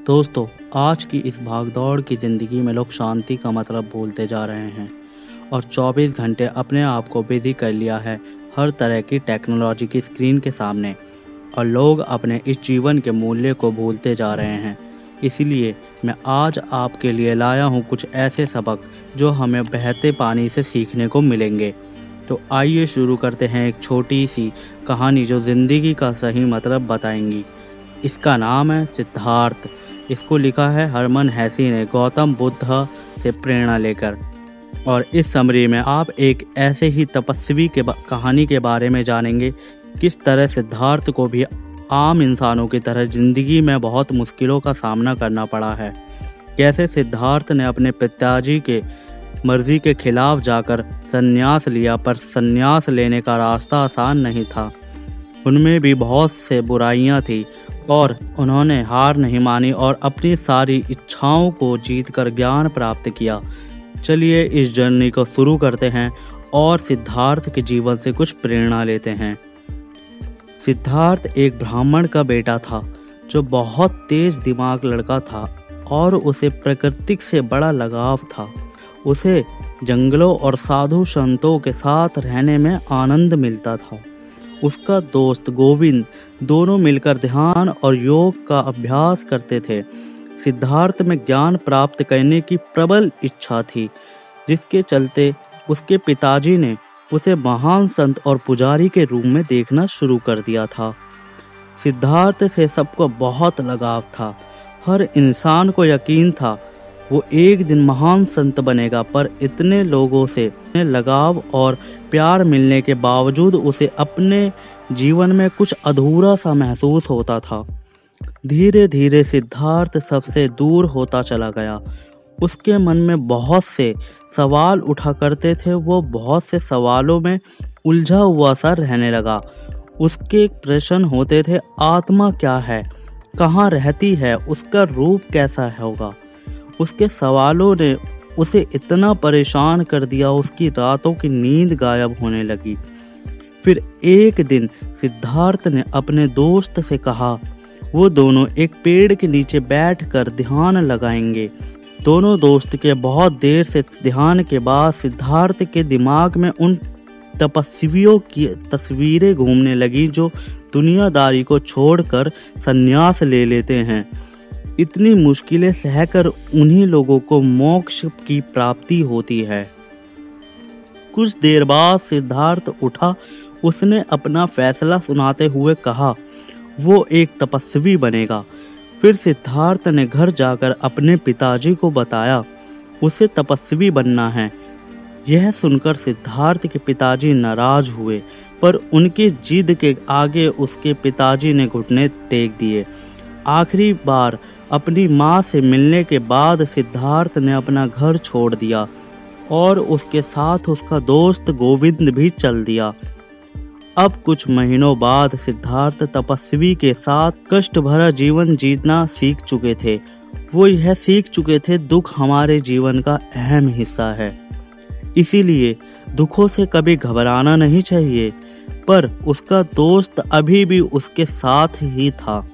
दोस्तों, आज की इस भागदौड़ की ज़िंदगी में लोग शांति का मतलब भूलते जा रहे हैं और 24 घंटे अपने आप को बिजी कर लिया है हर तरह की टेक्नोलॉजी की स्क्रीन के सामने और लोग अपने इस जीवन के मूल्य को भूलते जा रहे हैं। इसीलिए मैं आज आपके लिए लाया हूँ कुछ ऐसे सबक जो हमें बहते पानी से सीखने को मिलेंगे। तो आइए शुरू करते हैं एक छोटी सी कहानी जो ज़िंदगी का सही मतलब बताएंगी। इसका नाम है सिद्धार्थ। इसको लिखा है हरमन हेसी ने गौतम बुद्ध से प्रेरणा लेकर। और इस समरी में आप एक ऐसे ही तपस्वी के कहानी के बारे में जानेंगे किस तरह सिद्धार्थ को भी आम इंसानों की तरह जिंदगी में बहुत मुश्किलों का सामना करना पड़ा है। कैसे सिद्धार्थ ने अपने पिताजी के मर्जी के खिलाफ जाकर संन्यास लिया, पर संन्यास लेने का रास्ता आसान नहीं था। उनमें भी बहुत से बुराइयां थी और उन्होंने हार नहीं मानी और अपनी सारी इच्छाओं को जीतकर ज्ञान प्राप्त किया। चलिए इस जर्नी को शुरू करते हैं और सिद्धार्थ के जीवन से कुछ प्रेरणा लेते हैं। सिद्धार्थ एक ब्राह्मण का बेटा था जो बहुत तेज दिमाग लड़का था और उसे प्रकृति से बड़ा लगाव था। उसे जंगलों और साधु संतों के साथ रहने में आनंद मिलता था। उसका दोस्त गोविंद दोनों मिलकर ध्यान और योग का अभ्यास करते थे। सिद्धार्थ में ज्ञान प्राप्त करने की प्रबल इच्छा थी, जिसके चलते उसके पिताजी ने उसे महान संत और पुजारी के रूप में देखना शुरू कर दिया था। सिद्धार्थ से सबको बहुत लगाव था। हर इंसान को यकीन था वो एक दिन महान संत बनेगा, पर इतने लोगों से लगाव और प्यार मिलने के बावजूद उसे अपने जीवन में कुछ अधूरा सा महसूस होता था। धीरे धीरे सिद्धार्थ सबसे दूर होता चला गया। उसके मन में बहुत से सवाल उठा करते थे। वो बहुत से सवालों में उलझा हुआ सा रहने लगा। उसके प्रश्न होते थे, आत्मा क्या है, कहाँ रहती है, उसका रूप कैसा होगा। उसके सवालों ने उसे इतना परेशान कर दिया, उसकी रातों की नींद गायब होने लगी। फिर एक दिन सिद्धार्थ ने अपने दोस्त से कहा वो दोनों एक पेड़ के नीचे बैठकर ध्यान लगाएंगे। दोनों दोस्त के बहुत देर से ध्यान के बाद सिद्धार्थ के दिमाग में उन तपस्वियों की तस्वीरें घूमने लगी जो दुनियादारी को छोड़कर संन्यास ले लेते हैं। इतनी मुश्किलें सहकर उन्हीं लोगों को मोक्ष की प्राप्ति होती है। कुछ देर बाद सिद्धार्थ उठा। उसने अपना फैसला सुनाते हुए कहा वो एक तपस्वी बनेगा। फिर सिद्धार्थ ने घर जाकर अपने पिताजी को बताया उसे तपस्वी बनना है। यह सुनकर सिद्धार्थ के पिताजी नाराज हुए, पर उनकी जिद के आगे उसके पिताजी ने घुटने टेक दिए। आखिरी बार अपनी माँ से मिलने के बाद सिद्धार्थ ने अपना घर छोड़ दिया और उसके साथ उसका दोस्त गोविंद भी चल दिया। अब कुछ महीनों बाद सिद्धार्थ तपस्वी के साथ कष्ट भरा जीवन जीना सीख चुके थे। वो यह सीख चुके थे दुख हमारे जीवन का अहम हिस्सा है, इसीलिए दुखों से कभी घबराना नहीं चाहिए। पर उसका दोस्त अभी भी उसके साथ ही था।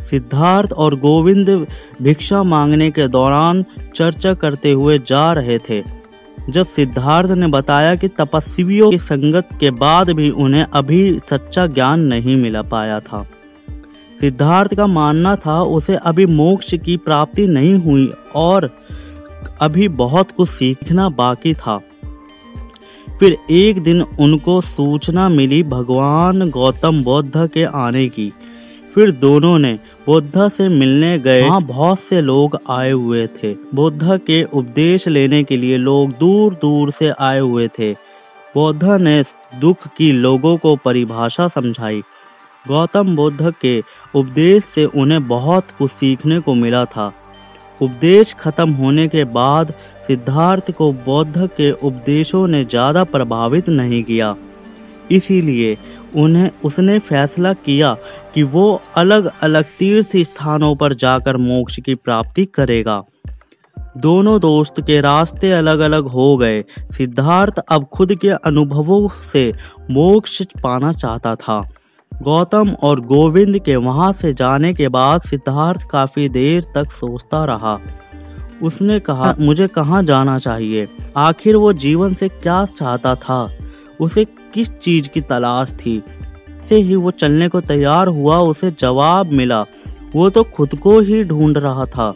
सिद्धार्थ और गोविंद भिक्षा मांगने के दौरान चर्चा करते हुए जा रहे थे। जब सिद्धार्थ ने बताया कि तपस्वियों की संगत के बाद भी उन्हें अभी सच्चा ज्ञान नहीं मिल पाया था। सिद्धार्थ का मानना था उसे अभी मोक्ष की प्राप्ति नहीं हुई और अभी बहुत कुछ सीखना बाकी था। फिर एक दिन उनको सूचना मिली भगवान गौतम बुद्ध के आने की। फिर दोनों ने बुद्ध से मिलने गए। वहाँ बहुत से लोग आए हुए थे। बुद्ध के उपदेश लेने के लिए लोग दूर दूर से आए हुए थे। बुद्ध ने दुख की लोगों को परिभाषा समझाई। गौतम बुद्ध के उपदेश से उन्हें बहुत कुछ सीखने को मिला था। उपदेश खत्म होने के बाद सिद्धार्थ को बुद्ध के उपदेशों ने ज़्यादा प्रभावित नहीं किया। इसीलिए उसने फैसला किया कि वो अलग अलग तीर्थ स्थानों पर जाकर मोक्ष की प्राप्ति करेगा। दोनों दोस्त के रास्ते अलग अलग हो गए। सिद्धार्थ अब खुद के अनुभवों से मोक्ष पाना चाहता था। गौतम और गोविंद के वहां से जाने के बाद सिद्धार्थ काफी देर तक सोचता रहा। उसने कहा, मुझे कहाँ जाना चाहिए? आखिर वो जीवन से क्या चाहता था? उसे किस चीज की तलाश थी? जैसे ही वो चलने को तैयार हुआ, उसे जवाब मिला। वो तो खुद को ही ढूंढ रहा था।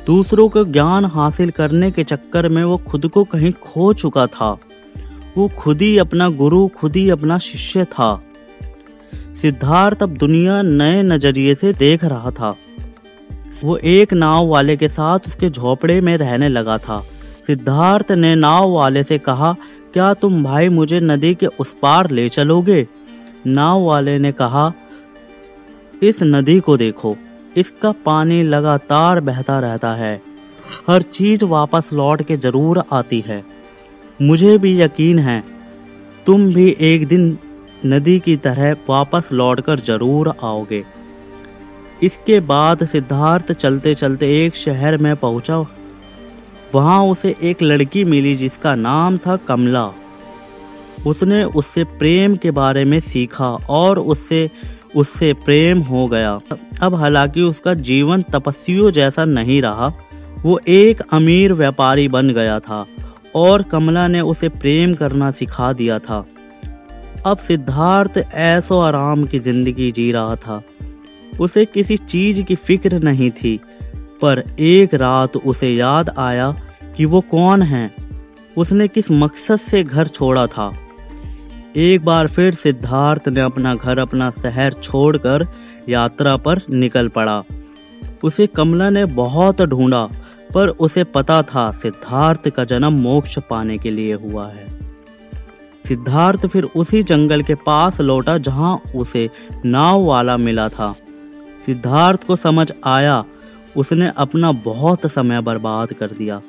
दूसरों को ज्ञान हासिल करने के चक्कर में वो खुद को कहीं खो चुका था। वो खुद ही अपना गुरु, खुद ही अपना शिष्य था। सिद्धार्थ अब दुनिया नए नजरिए से देख रहा था। वो एक नाव वाले के साथ उसके झोपड़े में रहने लगा था। सिद्धार्थ ने नाव वाले से कहा, क्या तुम भाई मुझे नदी के उस पार ले चलोगे? नाव वाले ने कहा, इस नदी को देखो, इसका पानी लगातार बहता रहता है। हर चीज वापस लौट के जरूर आती है। मुझे भी यकीन है तुम भी एक दिन नदी की तरह वापस लौटकर जरूर आओगे। इसके बाद सिद्धार्थ चलते चलते एक शहर में पहुंचा। वहां उसे एक लड़की मिली जिसका नाम था कमला। उसने उससे प्रेम के बारे में सीखा और उससे प्रेम हो गया। अब हालांकि उसका जीवन तपस्वियों जैसा नहीं रहा। वो एक अमीर व्यापारी बन गया था और कमला ने उसे प्रेम करना सिखा दिया था। अब सिद्धार्थ ऐशो आराम की जिंदगी जी रहा था। उसे किसी चीज की फिक्र नहीं थी। पर एक रात उसे याद आया कि वो कौन है, उसने किस मकसद से घर छोड़ा था। एक बार फिर सिद्धार्थ ने अपना घर, अपना शहर छोड़कर यात्रा पर निकल पड़ा। उसे कमला ने बहुत ढूंढा, पर उसे पता था सिद्धार्थ का जन्म मोक्ष पाने के लिए हुआ है। सिद्धार्थ फिर उसी जंगल के पास लौटा जहां उसे नाव वाला मिला था। सिद्धार्थ को समझ आया उसने अपना बहुत समय बर्बाद कर दिया।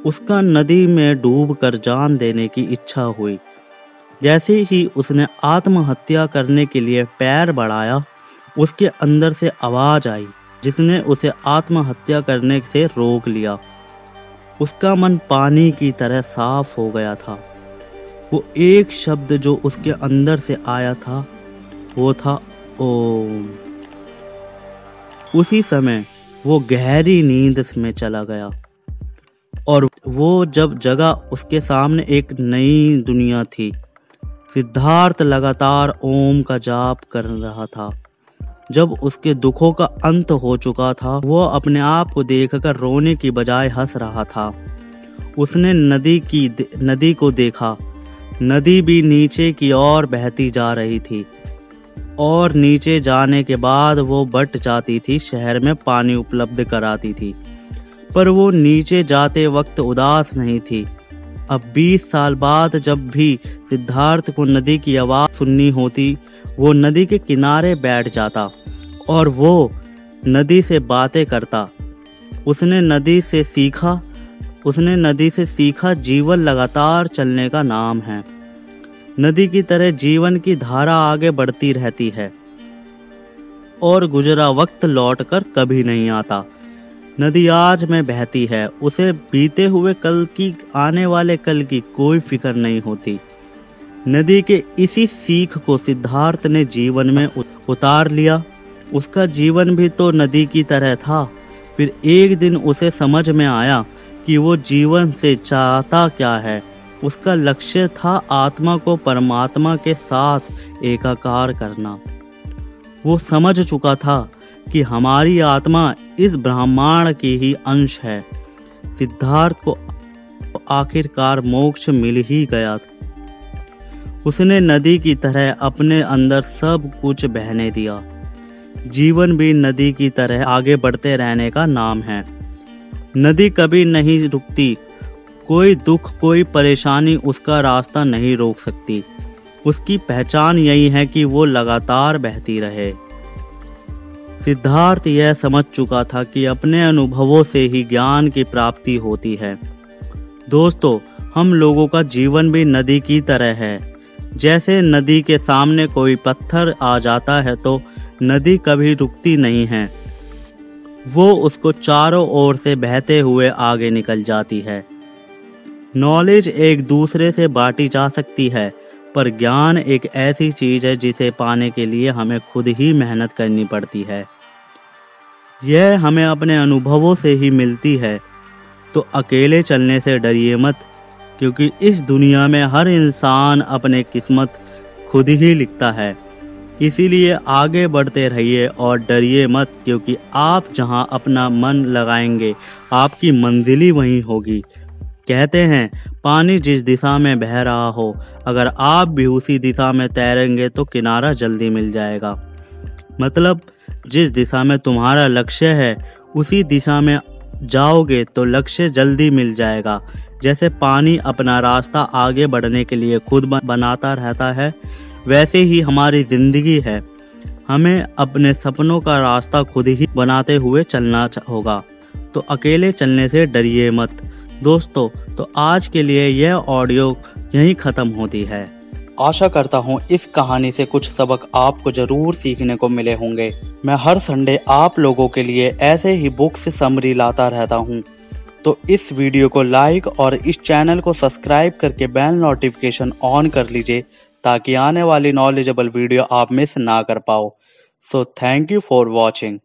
उसका नदी में डूबकर जान देने की इच्छा हुई। जैसे ही उसने आत्महत्या करने के लिए पैर बढ़ाया, उसके अंदर से आवाज आई जिसने उसे आत्महत्या करने से रोक लिया। उसका मन पानी की तरह साफ हो गया था। वो एक शब्द जो उसके अंदर से आया था वो था ओम। उसी समय वो गहरी नींद में चला गया और वो जब जगा उसके सामने एक नई दुनिया थी। सिद्धार्थ लगातार ओम का जाप कर रहा था। जब उसके दुखों का अंत हो चुका था, वो अपने आप को देखकर रोने की बजाय हंस रहा था। उसने नदी को देखा। नदी भी नीचे की ओर बहती जा रही थी और नीचे जाने के बाद वो बट जाती थी, शहर में पानी उपलब्ध कराती थी। पर वो नीचे जाते वक्त उदास नहीं थी। अब 20 साल बाद जब भी सिद्धार्थ को नदी की आवाज सुननी होती, वो नदी के किनारे बैठ जाता और वो नदी से बातें करता। उसने नदी से सीखा जीवन लगातार चलने का नाम है। नदी की तरह जीवन की धारा आगे बढ़ती रहती है और गुजरा वक्त लौटकर कभी नहीं आता। नदी आज में बहती है, उसे बीते हुए कल की, आने वाले कल की कोई फिक्र नहीं होती। नदी के इसी सीख को सिद्धार्थ ने जीवन में उतार लिया। उसका जीवन भी तो नदी की तरह था। फिर एक दिन उसे समझ में आया कि वो जीवन से चाहता क्या है। उसका लक्ष्य था आत्मा को परमात्मा के साथ एकाकार करना। वो समझ चुका था कि हमारी आत्मा इस ब्रह्मांड की ही अंश है। सिद्धार्थ को आखिरकार मोक्ष मिल ही गया। उसने नदी की तरह अपने अंदर सब कुछ बहने दिया। जीवन भी नदी की तरह आगे बढ़ते रहने का नाम है। नदी कभी नहीं रुकती। कोई दुख, कोई परेशानी उसका रास्ता नहीं रोक सकती। उसकी पहचान यही है कि वो लगातार बहती रहे। सिद्धार्थ यह समझ चुका था कि अपने अनुभवों से ही ज्ञान की प्राप्ति होती है। दोस्तों, हम लोगों का जीवन भी नदी की तरह है। जैसे नदी के सामने कोई पत्थर आ जाता है तो नदी कभी रुकती नहीं है। वो उसको चारों ओर से बहते हुए आगे निकल जाती है। नॉलेज एक दूसरे से बांटी जा सकती है, पर ज्ञान एक ऐसी चीज़ है जिसे पाने के लिए हमें खुद ही मेहनत करनी पड़ती है। यह हमें अपने अनुभवों से ही मिलती है। तो अकेले चलने से डरिए मत, क्योंकि इस दुनिया में हर इंसान अपने किस्मत खुद ही लिखता है। इसीलिए आगे बढ़ते रहिए और डरिए मत, क्योंकि आप जहां अपना मन लगाएंगे आपकी मंजिल ही वहीं होगी। कहते हैं पानी जिस दिशा में बह रहा हो, अगर आप भी उसी दिशा में तैरेंगे तो किनारा जल्दी मिल जाएगा। मतलब जिस दिशा में तुम्हारा लक्ष्य है उसी दिशा में जाओगे तो लक्ष्य जल्दी मिल जाएगा। जैसे पानी अपना रास्ता आगे बढ़ने के लिए खुद बनाता रहता है, वैसे ही हमारी जिंदगी है। हमें अपने सपनों का रास्ता खुद ही बनाते हुए चलना होगा। तो अकेले चलने से डरिए मत। दोस्तों, तो आज के लिए यह ऑडियो यहीं ख़त्म होती है। आशा करता हूँ इस कहानी से कुछ सबक आपको ज़रूर सीखने को मिले होंगे। मैं हर संडे आप लोगों के लिए ऐसे ही बुक्स समरी लाता रहता हूँ। तो इस वीडियो को लाइक और इस चैनल को सब्सक्राइब करके बेल नोटिफिकेशन ऑन कर लीजिए, ताकि आने वाली नॉलेजेबल वीडियो आप मिस ना कर पाओ। So thank you for watching.